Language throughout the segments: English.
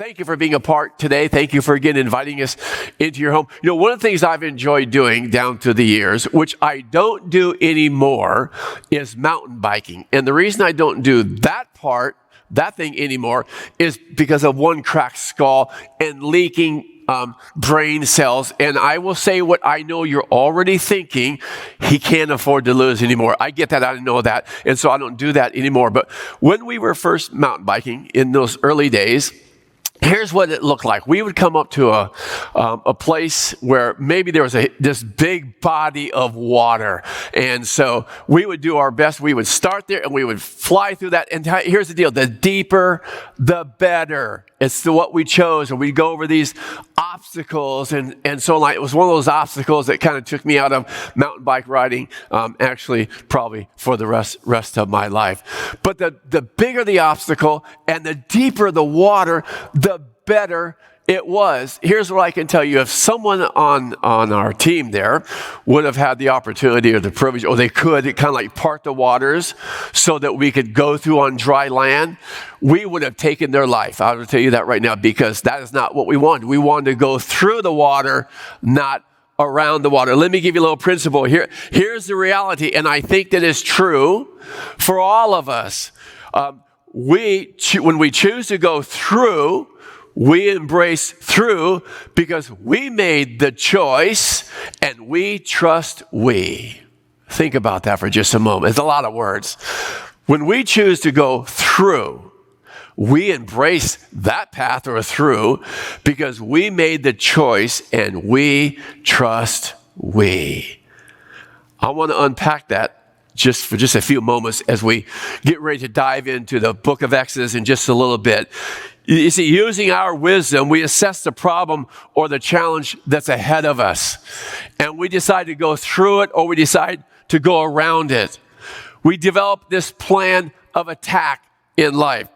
thank you for being a part today. Thank you for again inviting us into your home. You know, one of the things I've enjoyed doing down through the years, which I don't do anymore, is mountain biking. And the reason I don't do that thing anymore, is because of one cracked skull and leaking brain cells. And I will say what I know you're already thinking: he can't afford to lose anymore. I get that. I know that. And so I don't do that anymore. But when we were first mountain biking in those early days, here's what it looked like. We would come up to a place where maybe there was this big body of water. And so we would do our best. We would start there and we would fly through that. And here's the deal: the deeper, the better. It's what we chose. And we'd go over these obstacles. And so it was one of those obstacles that kind of took me out of mountain bike riding, actually probably for the rest of my life. But the bigger the obstacle and the deeper the water, the better it was. Here's what I can tell you. If someone on our team there would have had the opportunity or the privilege, or they could kind of like part the waters so that we could go through on dry land, we would have taken their life. I will tell you that right now, because that is not what we wanted. We wanted to go through the water, not around the water. Let me give you a little principle here. Here's the reality, and I think that is true for all of us. When we choose to go through, we embrace through because we made the choice, and we trust we. Think about that for just a moment. It's a lot of words. When we choose to go through, we embrace that path or through because we made the choice, and we trust we. I want to unpack that just for a few moments as we get ready to dive into the book of Exodus in just a little bit. You see, using our wisdom, we assess the problem or the challenge that's ahead of us. And we decide to go through it, or we decide to go around it. We develop this plan of attack in life.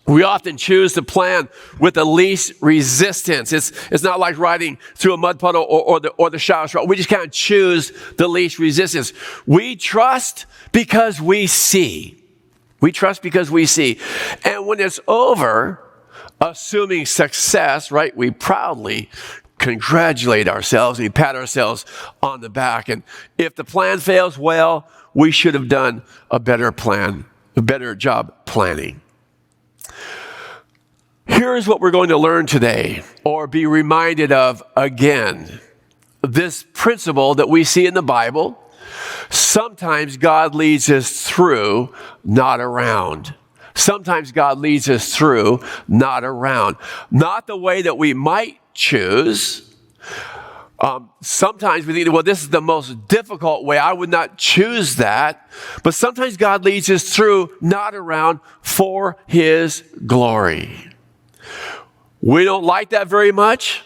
We often choose the plan with the least resistance. It's not like riding through a mud puddle or the shallowest road. We just kind of choose the least resistance. We trust because we see. We trust because we see. And when it's over, assuming success, right, we proudly congratulate ourselves. We pat ourselves on the back. And if the plan fails, well, we should have done a better job planning. Here's what we're going to learn today, or be reminded of again. This principle that we see in the Bible: sometimes God leads us through, not around. Sometimes God leads us through, not around. Not the way that we might choose. Sometimes we think, well, this is the most difficult way. I would not choose that. But sometimes God leads us through, not around, for His glory. We don't like that very much,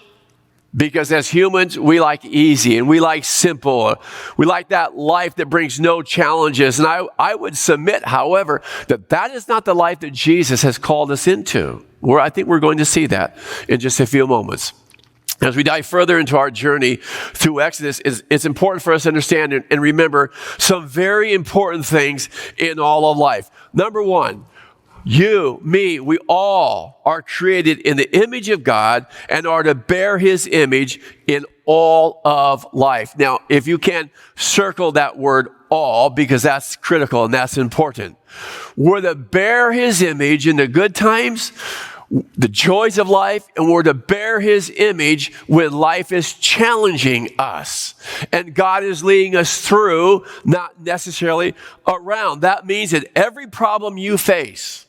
because as humans, we like easy and we like simple. We like that life that brings no challenges. And I would submit, however, that is not the life that Jesus has called us into. I think we're going to see that in just a few moments. As we dive further into our journey through Exodus, it's important for us to understand and remember some very important things in all of life. Number one, you, me, we all are created in the image of God and are to bear His image in all of life. Now, if you can circle that word all, because that's critical and that's important. We're to bear His image in the good times, the joys of life, and we're to bear His image when life is challenging us. And God is leading us through, not necessarily around. That means that every problem you face,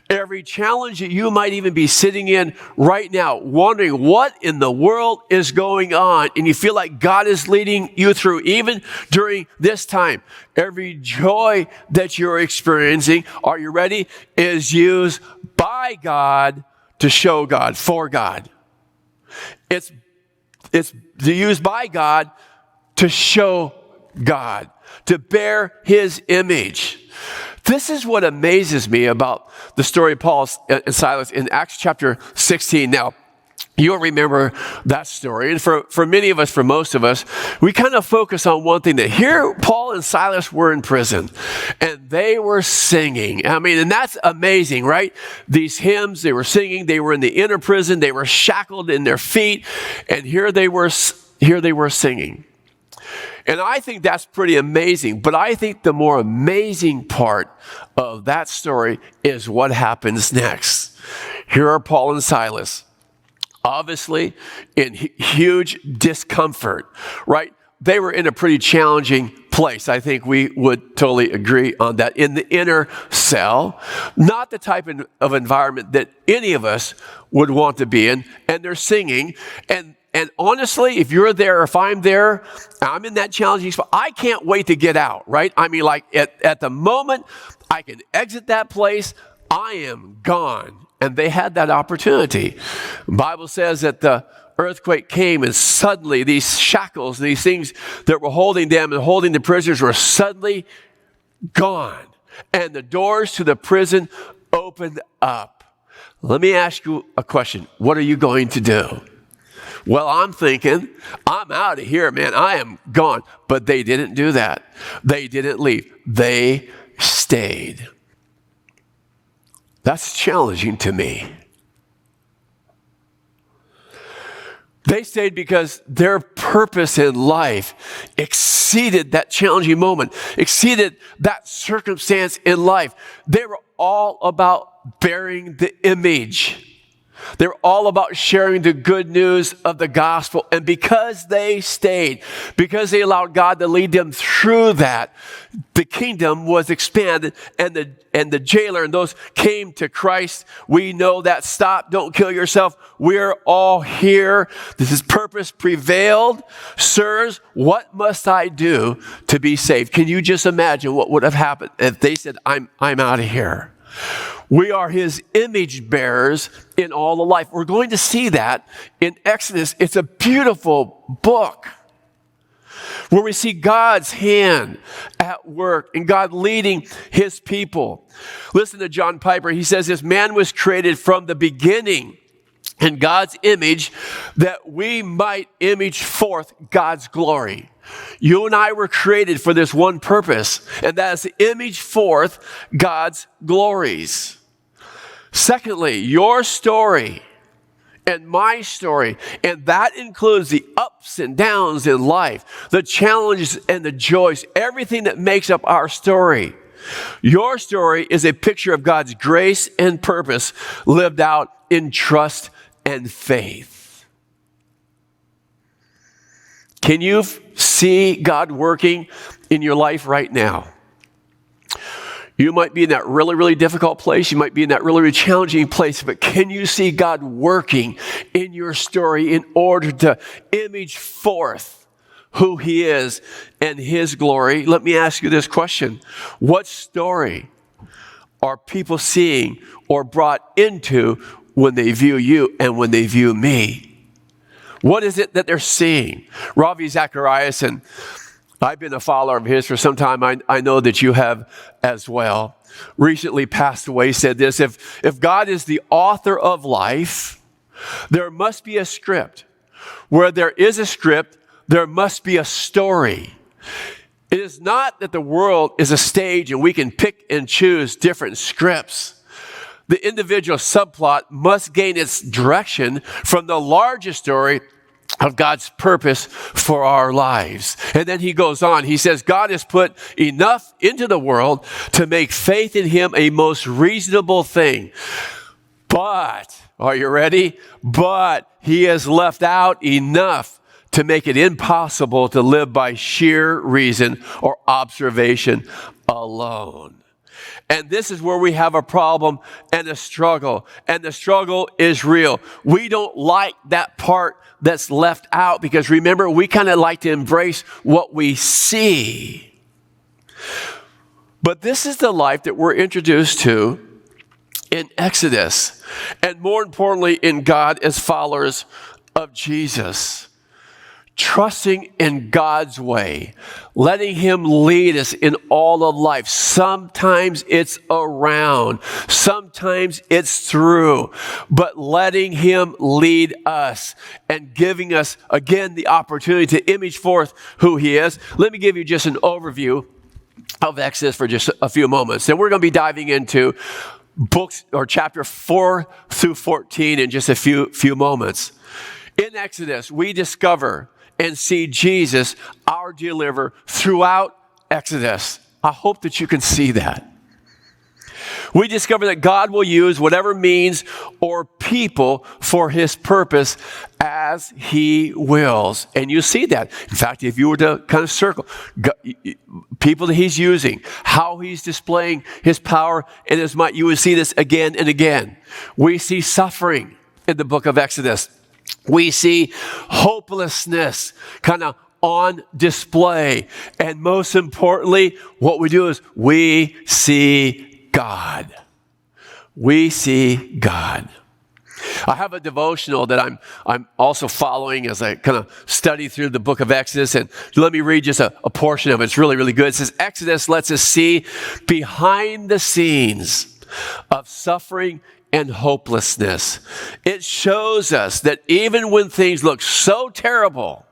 every challenge that you might even be sitting in right now, wondering what in the world is going on, and you feel like God is leading you through, even during this time, every joy that you're experiencing, are you ready, is used by God to show God, for God. It's used by God to show God, to bear His image. This is what amazes me about the story of Paul and Silas in Acts chapter 16. Now, You'll remember that story. And for many of us, for most of us, we kind of focus on one thing, that here Paul and Silas were in prison and they were singing. I mean, and that's amazing, right? These hymns, they were singing, they were in the inner prison, they were shackled in their feet, and here they were singing. And I think that's pretty amazing. But I think the more amazing part of that story is what happens next. Here are Paul and Silas, obviously in huge discomfort, right? They were in a pretty challenging place. I think we would totally agree on that. In the inner cell, not the type of environment that any of us would want to be in. And they're singing. And honestly, if you're there, if I'm there, I'm in that challenging spot, I can't wait to get out, right? I mean, like at the moment I can exit that place, I am gone. And they had that opportunity. The Bible says that the earthquake came and suddenly these shackles, these things that were holding them and holding the prisoners were suddenly gone. And the doors to the prison opened up. Let me ask you a question. What are you going to do? Well, I'm thinking, I'm out of here, man. I am gone. But they didn't do that. They didn't leave. They stayed. That's challenging to me. They stayed because their purpose in life exceeded that challenging moment, exceeded that circumstance in life. They were all about bearing the image. They were all about sharing the good news of the gospel. And because they stayed, because they allowed God to lead them through that, the kingdom was expanded, and the jailer and those came to Christ. We know that. Stop, don't kill yourself. We're all here. This is purpose prevailed. Sirs, what must I do to be saved? Can you just imagine what would have happened if they said, I'm out of here? We are his image bearers in all of life. We're going to see that in Exodus. It's a beautiful book where we see God's hand at work and God leading his people. Listen to John Piper. He says this: man was created from the beginning in God's image that we might image forth God's glory. You and I were created for this one purpose, and that is to image forth God's glories. Secondly, your story and my story, and that includes the ups and downs in life, the challenges and the joys, everything that makes up our story. Your story is a picture of God's grace and purpose lived out in trust and faith. Can you see God working in your life right now? You might be in that really, really difficult place. You might be in that really, really challenging place. But can you see God working in your story in order to image forth who he is and his glory? Let me ask you this question. What story are people seeing or brought into when they view you and when they view me? What is it that they're seeing? Ravi Zacharias, and I've been a follower of his for some time. I know that you have as well. Recently passed away, said this: if God is the author of life, there must be a script. Where there is a script, there must be a story. It is not that the world is a stage and we can pick and choose different scripts. The individual subplot must gain its direction from the larger story of God's purpose for our lives. And then he goes on. He says, God has put enough into the world to make faith in him a most reasonable thing. But, are you ready? But he has left out enough to make it impossible to live by sheer reason or observation alone. And this is where we have a problem and a struggle. And the struggle is real. We don't like that part that's left out because, remember, we kind of like to embrace what we see. But this is the life that we're introduced to in Exodus, and more importantly, in God as followers of Jesus. trusting in God's way, letting him lead us in all of life. Sometimes it's around, sometimes it's through, but letting him lead us and giving us, again, the opportunity to image forth who he is. Let me give you just an overview of Exodus for just a few moments. And we're going to be diving into books or chapter 4 through 14 in just a few moments. In Exodus, we discover and see Jesus, our deliverer, throughout Exodus. I hope that you can see that. We discover that God will use whatever means or people for his purpose as he wills. And you see that. In fact, if you were to kind of circle people that he's using, how he's displaying his power and his might, you would see this again and again. We see suffering in the book of Exodus. We see hopelessness kind of on display. And most importantly, what we do is we see God. We see God. I have a devotional that I'm also following as I kind of study through the book of Exodus. And let me read just a portion of it. It's really, really good. It says, Exodus lets us see behind the scenes of suffering and hopelessness. It shows us that even when things look so terrible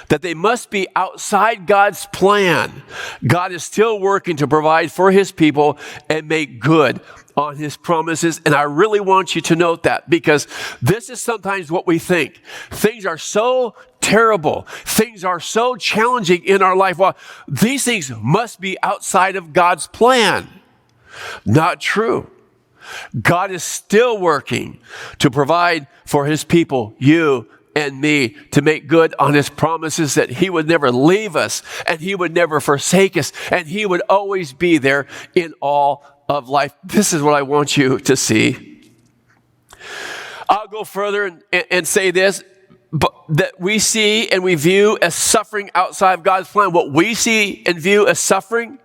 that they must be outside God's plan, God is still working to provide for his people and make good on his promises. And I really want you to note that, because this is sometimes what we think. Things are so terrible. Things are so challenging in our life. Well, these things must be outside of God's plan. Not true. God is still working to provide for his people, you and me, to make good on his promises that he would never leave us and he would never forsake us and he would always be there in all of life. This is what I want you to see. I'll go further and say this, but that we see and we view as suffering outside of God's plan. What we see and view as suffering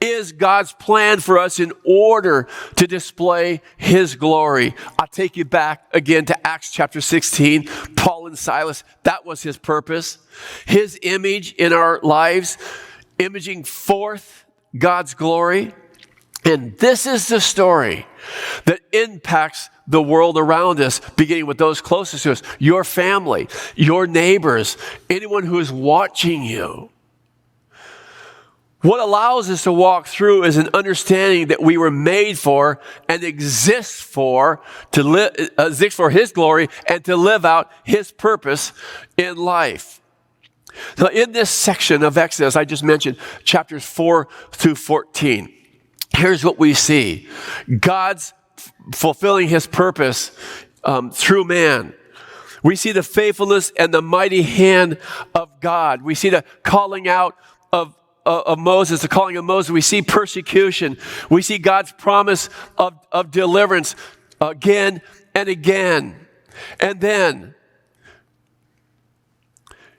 is God's plan for us in order to display his glory. I'll take you back again to Acts chapter 16. Paul and Silas, that was his purpose. His image in our lives, imaging forth God's glory. And this is the story that impacts the world around us, beginning with those closest to us, your family, your neighbors, anyone who is watching you. What allows us to walk through is an understanding that we were made for and exist for, exist for his glory and to live out his purpose in life. Now, in this section of Exodus, I just mentioned chapters 4 through 14. Here's what we see. God's fulfilling his purpose through man. We see the faithfulness and the mighty hand of God. We see the calling out of Moses, the calling of Moses. We see persecution. We see God's promise of deliverance again and again. And then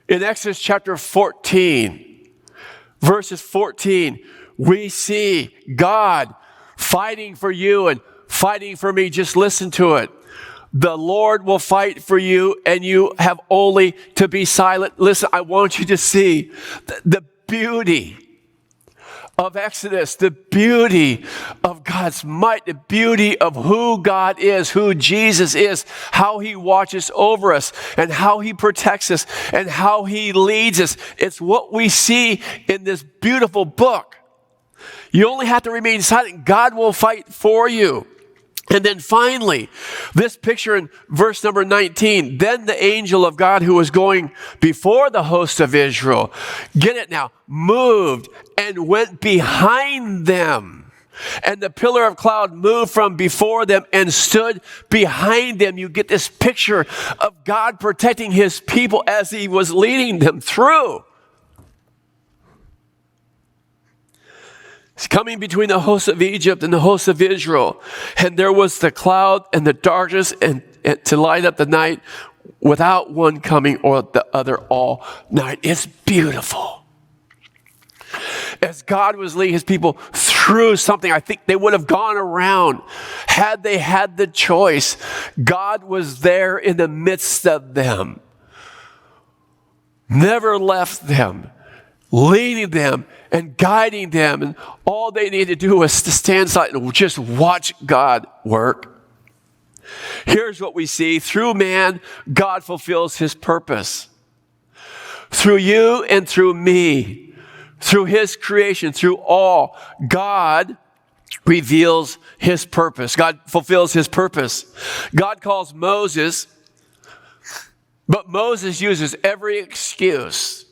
in Exodus chapter 14, verses 14, we see God fighting for you and fighting for me. Just listen to it. The Lord will fight for you and you have only to be silent. Listen, I want you to see the beauty of Exodus, the beauty of God's might, the beauty of who God is, who Jesus is, how he watches over us and how he protects us and how he leads us. It's what we see in this beautiful book. You only have to remain silent. God will fight for you. And then finally, this picture in verse number 19, then the angel of God who was going before the host of Israel, get it now, moved and went behind them. And the pillar of cloud moved from before them and stood behind them. You get this picture of God protecting his people as he was leading them through. It's coming between the hosts of Egypt and the hosts of Israel. And there was the cloud and the darkness and to light up the night without one coming or the other all night. It's beautiful. As God was leading his people through something, I think they would have gone around had they had the choice. God was there in the midst of them. never left them, leading them and guiding them. And all they needed to do was to stand aside and just watch God work. Here's what we see. Through man, God fulfills his purpose. Through you and through me, through his creation, through all, God reveals his purpose. God fulfills his purpose. God calls Moses, but Moses uses every excuse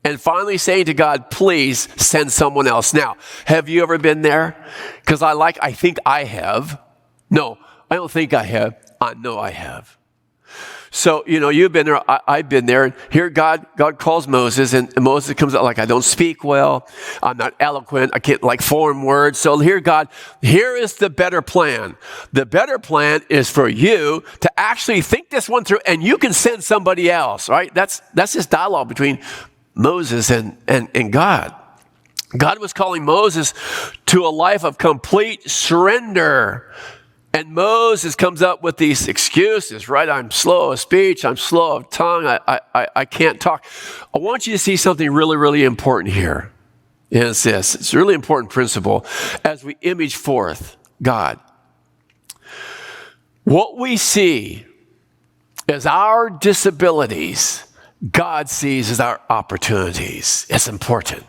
and finally saying to God, please send someone else. Now, have you ever been there? Because I think I have. No, I don't think I have. I know I have. So, you've been there. I've been there. And here God calls Moses, and Moses comes out like, I don't speak well. I'm not eloquent. I can't form words. So here is the better plan. The better plan is for you to actually think this one through, and you can send somebody else, right? That's this dialogue between Moses and God. God was calling Moses to a life of complete surrender. And Moses comes up with these excuses, right? I'm slow of speech. I'm slow of tongue. I can't talk. I want you to see something really, really important here. And it's this. It's a really important principle as we image forth God. What we see as our disabilities, God sees as our opportunities. It's important.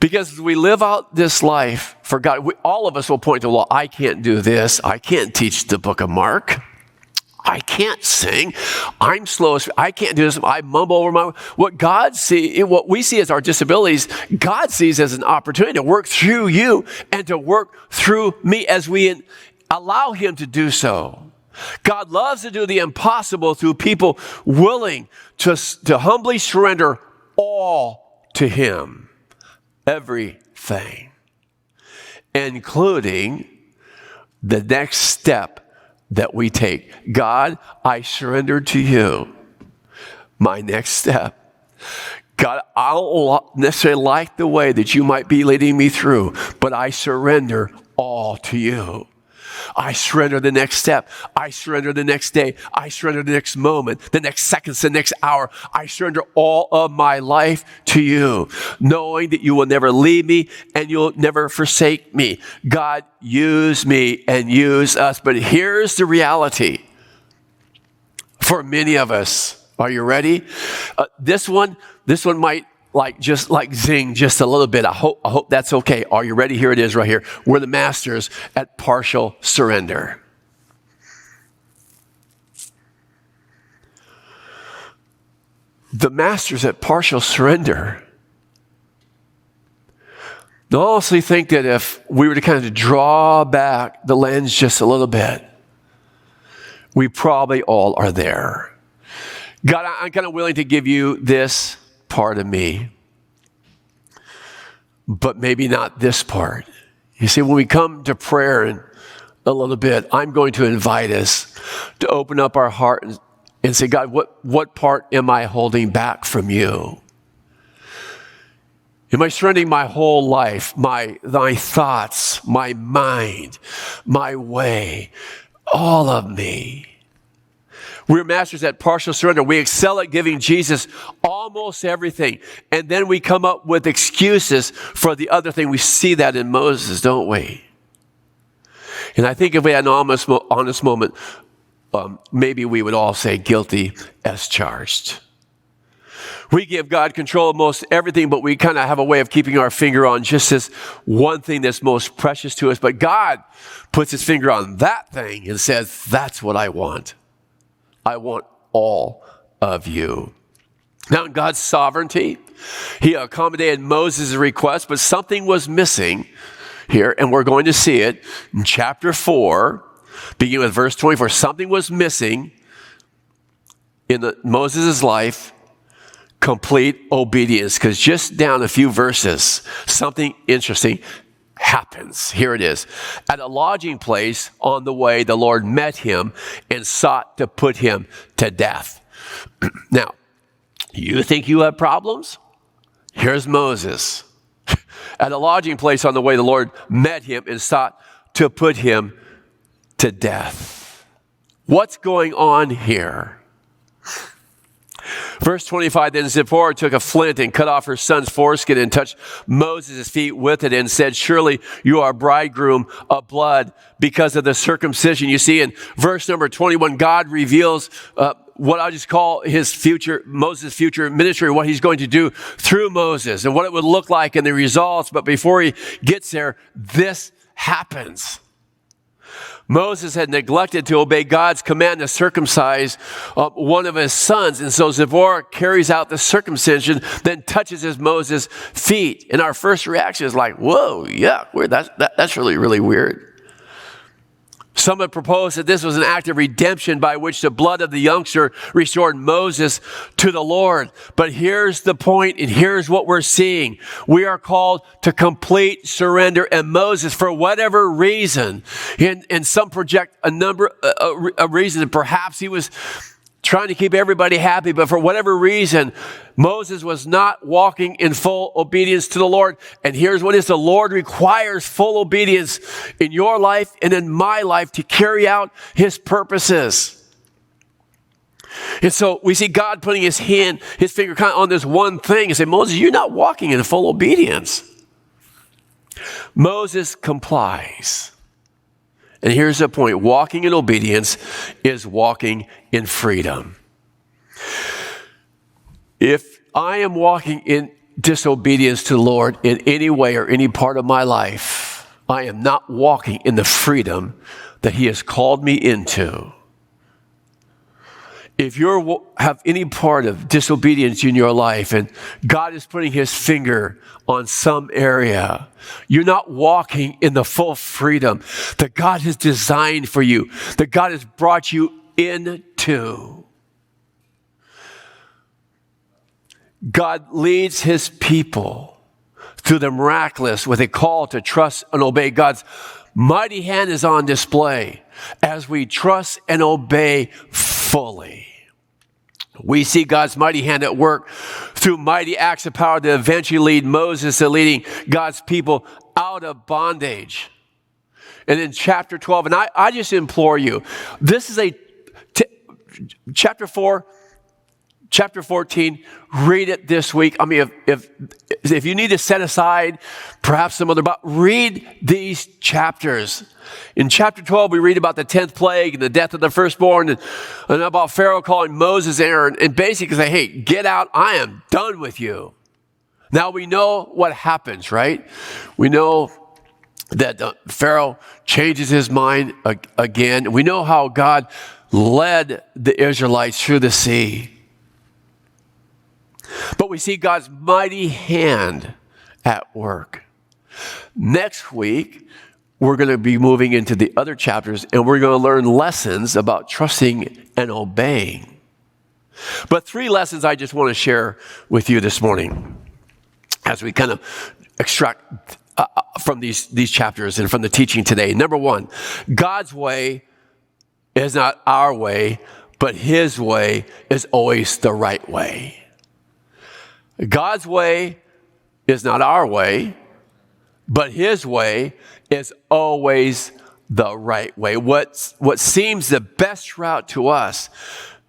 Because as we live out this life for God, all of us will point to, well, I can't do this. I can't teach the book of Mark. I can't sing. I'm slow. I can't do this. I mumble over my... What we see as our disabilities, God sees as an opportunity to work through you and to work through me as we allow him to do so. God loves to do the impossible through people willing to humbly surrender all to him. Everything, including the next step that we take. God, I surrender to you. My next step. God, I don't necessarily like the way that you might be leading me through, but I surrender all to you. I surrender the next step. I surrender the next day. I surrender the next moment, the next seconds, the next hour. I surrender all of my life to you, knowing that you will never leave me and you'll never forsake me. God, use me and use us. But here's the reality for many of us. Are you ready? This one might just zing just a little bit. I hope that's okay. Are you ready? Here it is right here. We're the masters at partial surrender. The masters at partial surrender. I honestly think that if we were to kind of draw back the lens just a little bit, we probably all are there. God, I'm kind of willing to give you this part of me, but maybe not this part. You see, when we come to prayer in a little bit, I'm going to invite us to open up our heart and say, God, what part am I holding back from you? Am I surrendering my whole life, my thoughts, my mind, my way, all of me? We're masters at partial surrender. We excel at giving Jesus almost everything. And then we come up with excuses for the other thing. We see that in Moses, don't we? And I think if we had an honest moment, maybe we would all say guilty as charged. We give God control of most everything, but we kind of have a way of keeping our finger on just this one thing that's most precious to us. But God puts his finger on that thing and says, that's what I want. I want all of you. Now, in God's sovereignty, he accommodated Moses' request, but something was missing here, and we're going to see it in chapter 4, beginning with verse 24. Something was missing in Moses' life, complete obedience, because just down a few verses, something interesting happens. Here it is. At a lodging place on the way, the Lord met him and sought to put him to death. Now, you think you have problems? Here's Moses. At a lodging place on the way, the Lord met him and sought to put him to death. What's going on here? Verse 25, then Zipporah took a flint and cut off her son's foreskin and touched Moses' feet with it and said, surely you are a bridegroom of blood because of the circumcision. You see, in verse number 21, God reveals what I just call Moses' future ministry, what he's going to do through Moses and what it would look like and the results. But before he gets there, this happens. Moses had neglected to obey God's command to circumcise one of his sons. And so Zipporah carries out the circumcision, then touches Moses' feet. And our first reaction is like, whoa, yeah, weird. That's really, really weird. Some have proposed that this was an act of redemption by which the blood of the youngster restored Moses to the Lord. But here's the point, and here's what we're seeing. We are called to complete surrender, and Moses, for whatever reason, and some project a number of reasons, perhaps he was trying to keep everybody happy, but for whatever reason, Moses was not walking in full obedience to the Lord. And here's what it is: the Lord requires full obedience in your life and in my life to carry out his purposes. And so we see God putting his finger kind of on this one thing and say, Moses, you're not walking in full obedience. Moses complies. And here's the point: walking in obedience is walking in freedom. If I am walking in disobedience to the Lord in any way or any part of my life, I am not walking in the freedom that he has called me into. If you have any part of disobedience in your life and God is putting his finger on some area, you're not walking in the full freedom that God has designed for you, that God has brought you into. God leads his people through the miraculous with a call to trust and obey. God's mighty hand is on display as we trust and obey fully. We see God's mighty hand at work through mighty acts of power to eventually lead Moses to leading God's people out of bondage. And in chapter 12, and I just implore you, this is chapter 4, chapter 14, read it this week. I mean, if you need to set aside perhaps some other, read these chapters. In chapter 12, we read about the 10th plague and the death of the firstborn and about Pharaoh calling Moses and Aaron and basically say, hey, get out. I am done with you. Now we know what happens, right? We know that Pharaoh changes his mind again. We know how God led the Israelites through the sea. But we see God's mighty hand at work. Next week, we're going to be moving into the other chapters, and we're going to learn lessons about trusting and obeying. But 3 lessons I just want to share with you this morning as we kind of extract from these chapters and from the teaching today. Number 1, God's way is not our way, but his way is always the right way. God's way is not our way, but his way is always the right way. What seems the best route to us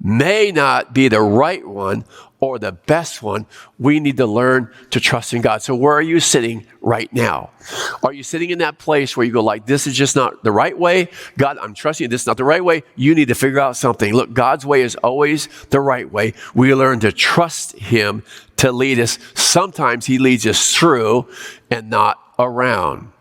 may not be the right one or the best one. We need to learn to trust in God. So where are you sitting right now? Are you sitting in that place where you go like, this is just not the right way? God, I'm trusting you. This is not the right way. You need to figure out something. Look, God's way is always the right way. We learn to trust him to lead us. Sometimes he leads us through and not around.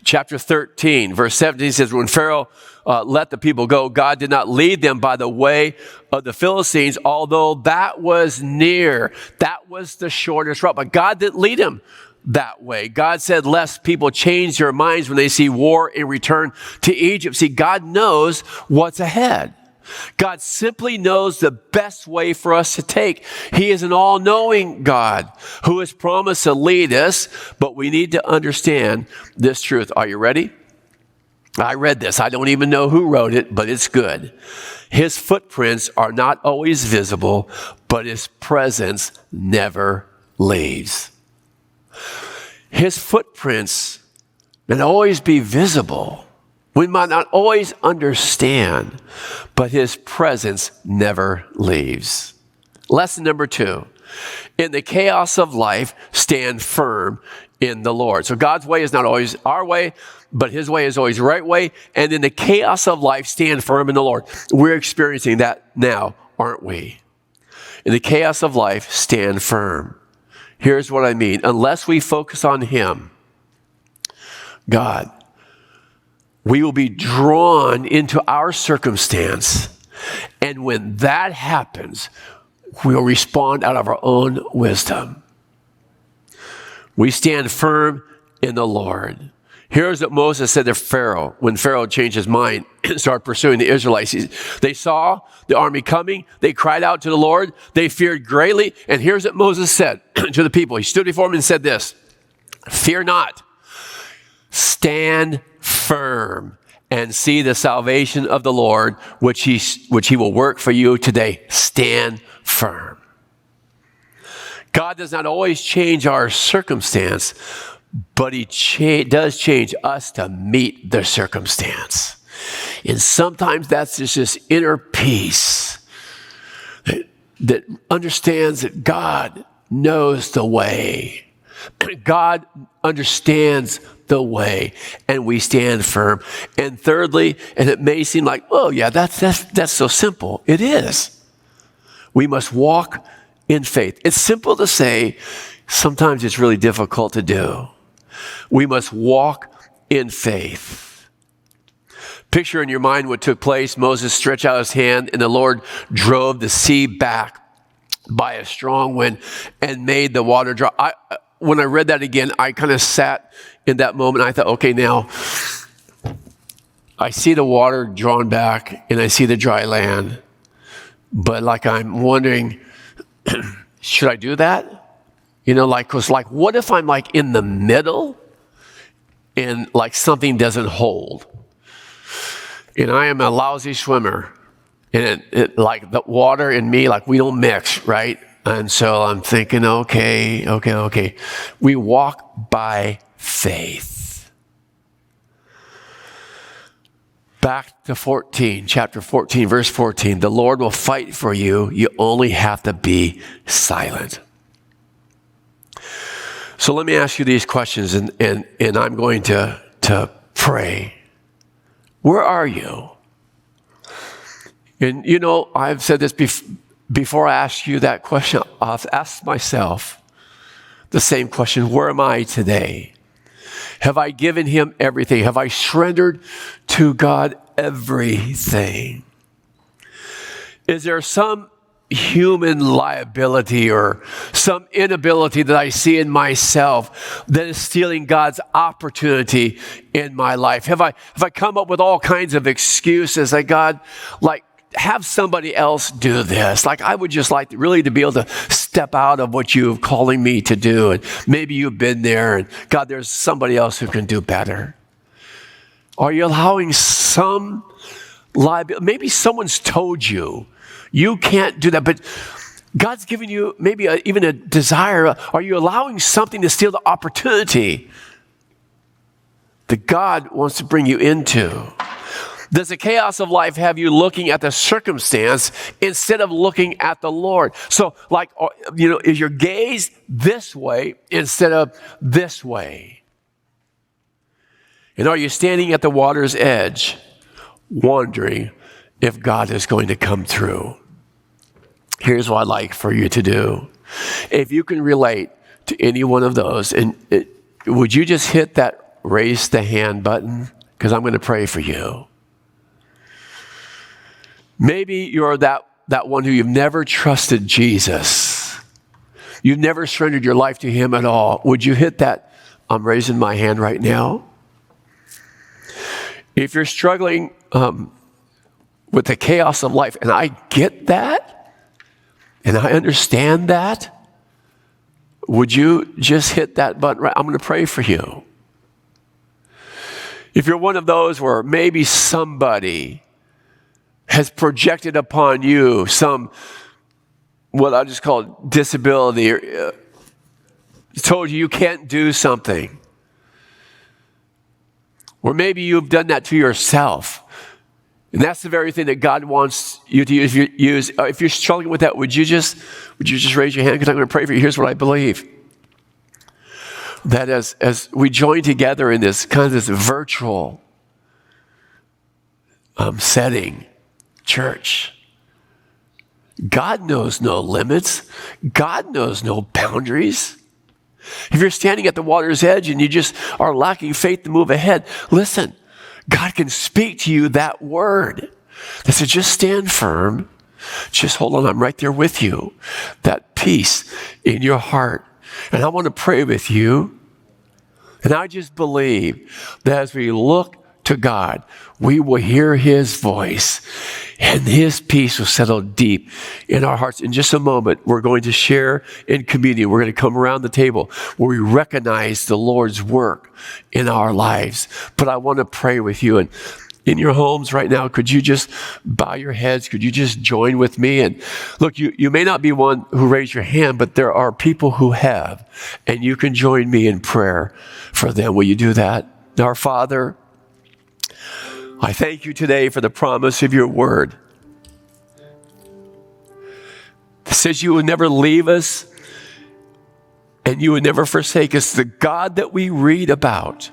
Chapter 13, verse 17 says, when Pharaoh let the people go, God did not lead them by the way of the Philistines, although that was near. That was the shortest route, but God didn't lead him that way. God said, lest people change their minds when they see war and return to Egypt. See, God knows what's ahead. God simply knows the best way for us to take. He is an all-knowing God who has promised to lead us, but we need to understand this truth. Are you ready? I read this. I don't even know who wrote it, but it's good. His footprints are not always visible, but his presence never leaves. His footprints may not always be visible. We might not always understand, but his presence never leaves. Lesson number 2, in the chaos of life, stand firm in the Lord. So God's way is not always our way, but his way is always the right way. And in the chaos of life, stand firm in the Lord. We're experiencing that now, aren't we? In the chaos of life, stand firm. Here's what I mean. Unless we focus on him, God, we will be drawn into our circumstance. And when that happens, we'll respond out of our own wisdom. We stand firm in the Lord. Here's what Moses said to Pharaoh when Pharaoh changed his mind and started pursuing the Israelites. They saw the army coming. They cried out to the Lord. They feared greatly. And here's what Moses said to the people. He stood before them and said this, "Fear not. Stand firm and see the salvation of the Lord, which he will work for you today." Stand firm. God does not always change our circumstance, but he does change us to meet the circumstance. And sometimes that's just this inner peace that understands that God knows the way. God understands the way, and we stand firm. And thirdly, and it may seem like, oh yeah, that's so simple. It is. We must walk in faith. It's simple to say, sometimes it's really difficult to do. We must walk in faith. Picture in your mind what took place. Moses stretched out his hand, and the Lord drove the sea back by a strong wind and made the water dry. When I read that again, I kind of sat in that moment. I thought, okay, now I see the water drawn back and I see the dry land, but like I'm wondering, should I do that? Cause what if I'm like in the middle and like something doesn't hold? And I am a lousy swimmer, and it like the water and me, like we don't mix, right? And so I'm thinking, okay. We walk by faith. Back to chapter 14, verse 14. The Lord will fight for you. You only have to be silent. So let me ask you these questions, and I'm going to pray. Where are you? And I've said this before I ask you that question, I'll ask myself the same question. Where am I today? Have I given him everything? Have I surrendered to God everything? Is there some human liability or some inability that I see in myself that is stealing God's opportunity in my life? Have I come up with all kinds of excuses that God, have somebody else do this? I would just like really to be able to step out of what you're calling me to do. And maybe you've been there, and God, there's somebody else who can do better. Are you allowing some liability? Maybe someone's told you can't do that, but God's given you maybe even a desire. Are you allowing something to steal the opportunity that God wants to bring you into? Does the chaos of life have you looking at the circumstance instead of looking at the Lord? So is your gaze this way instead of this way? And are you standing at the water's edge wondering if God is going to come through? Here's what I'd like for you to do. If you can relate to any one of those, would you just hit that raise the hand button? Because I'm going to pray for you. Maybe you're that one who you've never trusted Jesus. You've never surrendered your life to him at all. Would you hit that? I'm raising my hand right now. If you're struggling with the chaos of life, and I get that, and I understand that, would you just hit that button? Right? I'm going to pray for you. If you're one of those where maybe somebody has projected upon you some, what I just call disability, or told you can't do something. Or maybe you've done that to yourself. And that's the very thing that God wants you to use. If you're struggling with that, would you just raise your hand? Because I'm going to pray for you. Here's what I believe. That as we join together in this kind of this virtual setting, church, God knows no limits. God knows no boundaries. If you're standing at the water's edge and you just are lacking faith to move ahead, listen, God can speak to you that word that says, just stand firm. Just hold on. I'm right there with you. That peace in your heart. And I want to pray with you. And I just believe that as we look to God, we will hear his voice and his peace will settle deep in our hearts. In just a moment, we're going to share in communion. We're going to come around the table where we recognize the Lord's work in our lives. But I want to pray with you. And in your homes right now, could you just bow your heads? Could you just join with me? And look, you may not be one who raised your hand, but there are people who have. And you can join me in prayer for them. Will you do that? Our Father, I thank you today for the promise of your word. It says you would never leave us and you would never forsake us. The God that we read about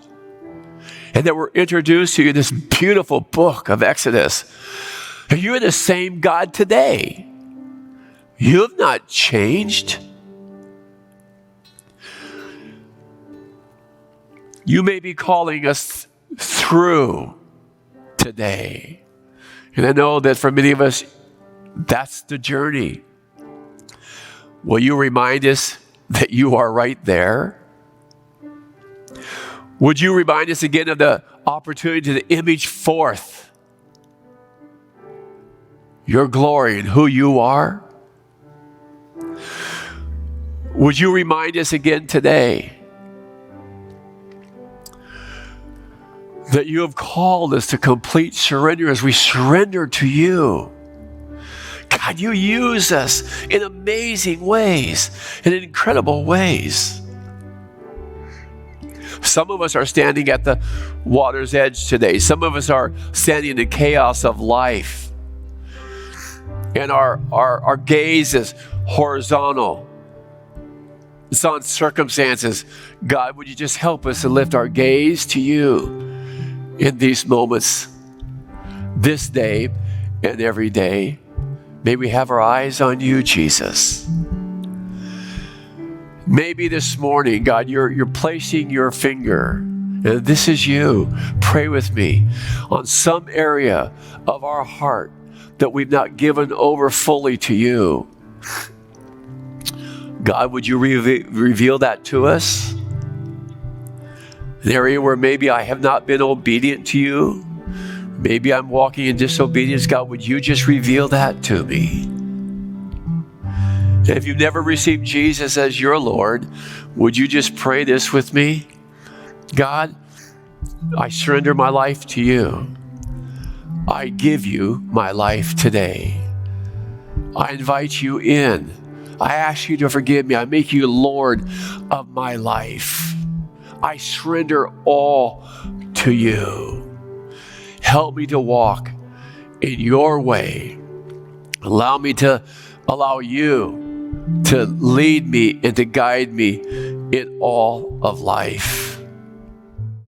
and that we're introduced to in this beautiful book of Exodus. You're the same God today. You have not changed. You may be calling us through today. And I know that for many of us, that's the journey. Will you remind us that you are right there? Would you remind us again of the opportunity to image forth your glory and who you are? Would you remind us again today that you have called us to complete surrender as we surrender to you? God, you use us in amazing ways, in incredible ways. Some of us are standing at the water's edge today. Some of us are standing in the chaos of life. And our gaze is horizontal. It's on circumstances. God, would you just help us to lift our gaze to you in these moments, this day and every day? May we have our eyes on you, Jesus. Maybe this morning, God, you're placing your finger, and this is you. Pray with me on some area of our heart that we've not given over fully to you. God, would you reveal that to us? An area where maybe I have not been obedient to you. Maybe I'm walking in disobedience. God, would you just reveal that to me? And if you've never received Jesus as your Lord, would you just pray this with me? God, I surrender my life to you. I give you my life today. I invite you in. I ask you to forgive me. I make you Lord of my life. I surrender all to you. Help me to walk in your way. Allow you to lead me and to guide me in all of life.